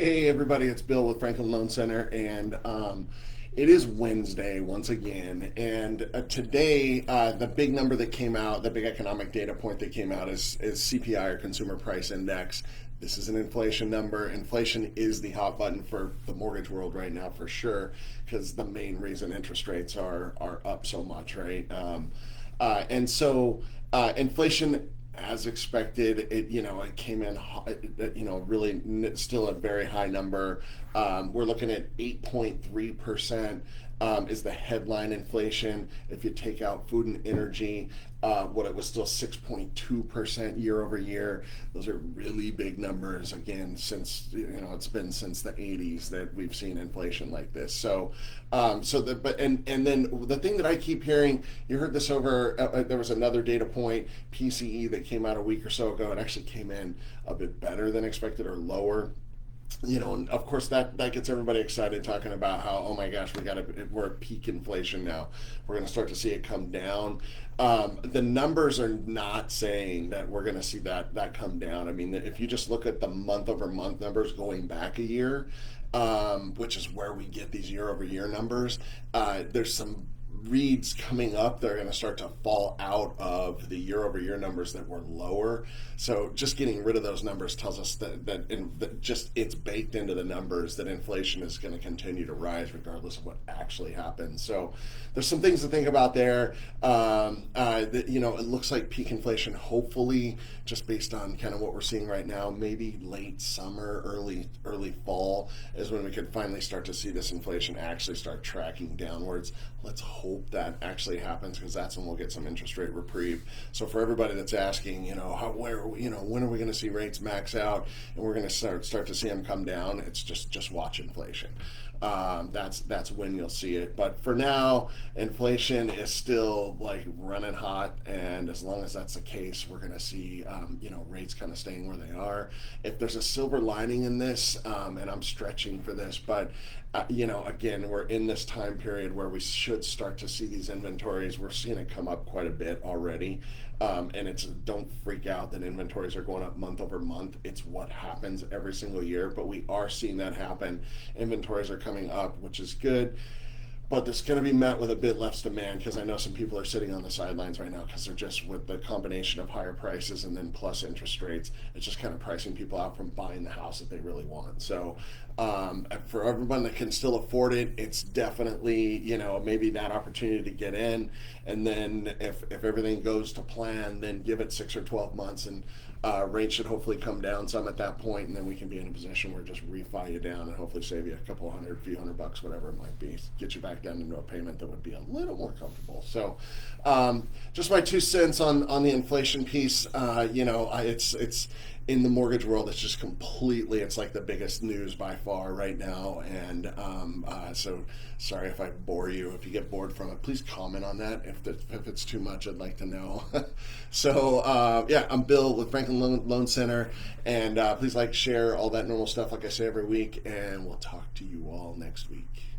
Hey everybody, it's Bill with Franklin Loan Center, and it is Wednesday once again. And today, the big number that came out, the big economic data point that came out is CPI, or Consumer Price Index. This is an inflation number. Inflation is the hot button for the mortgage world right now, for sure, because the main reason interest rates are up so much, right? Inflation, as expected, it came in, really still a very high number. We're looking at 8.3%. Is the headline inflation. If you take out food and energy, what it was still 6.2% year over year. Those are really big numbers. Again, since it's been since the 80s that we've seen inflation like this. Then the thing that I keep hearing, you heard this over. There was another data point, PCE, that came out a week or so ago. It actually came in a bit better than expected, or lower. And of course that gets everybody excited, talking about how, oh my gosh, we're at peak inflation now. We're going to start to see it come down. The numbers are not saying that we're going to see that come down. I mean, if you just look at the month over month numbers going back a year, which is where we get these year over year numbers, there's some reads coming up that are going to start to fall out of the year over year numbers that were lower. So just getting rid of those numbers tells us that just it's baked into the numbers that inflation is going to continue to rise regardless of what actually happens. So there's some things to think about there. It looks like peak inflation, hopefully, just based on kind of what we're seeing right now, maybe late summer, early fall is when we could finally start to see this inflation actually start tracking downwards. Let's hope that actually happens, because that's when we'll get some interest rate reprieve. So for everybody that's asking, when are we going to see rates max out and we're going to start to see them come down? It's just watch inflation. That's when you'll see it. But for now, inflation is still like running hot, and as long as that's the case, we're going to see rates kind of staying where they are. If there's a silver lining in this, and I'm stretching for this, but again, we're in this time period where we should start to see these inventories. We're seeing it come up quite a bit already. Don't freak out that inventories are going up month over month. It's what happens every single year, but we are seeing that happen. Inventories are coming up, which is good. But it's going to be met with a bit less demand, because I know some people are sitting on the sidelines right now because they're just, with the combination of higher prices and then plus interest rates, it's just kind of pricing people out from buying the house that they really want. So for everyone that can still afford it, it's definitely, maybe that opportunity to get in. And then if everything goes to plan, then give it 6 or 12 months, and rates should hopefully come down some at that point, and then we can be in a position where just refi you down and hopefully save you a couple hundred, few $100, whatever it might be, get you back down into a payment that would be a little more comfortable. So just my 2 cents on the inflation piece. It's in the mortgage world, it's just completely, it's like the biggest news by far right now. And so sorry if I bore you. If you get bored from it, please comment on that. If it's too much, I'd like to know. So I'm Bill with Franklin Loan Center, and please like, share, all that normal stuff like I say every week, and we'll talk to you all next week.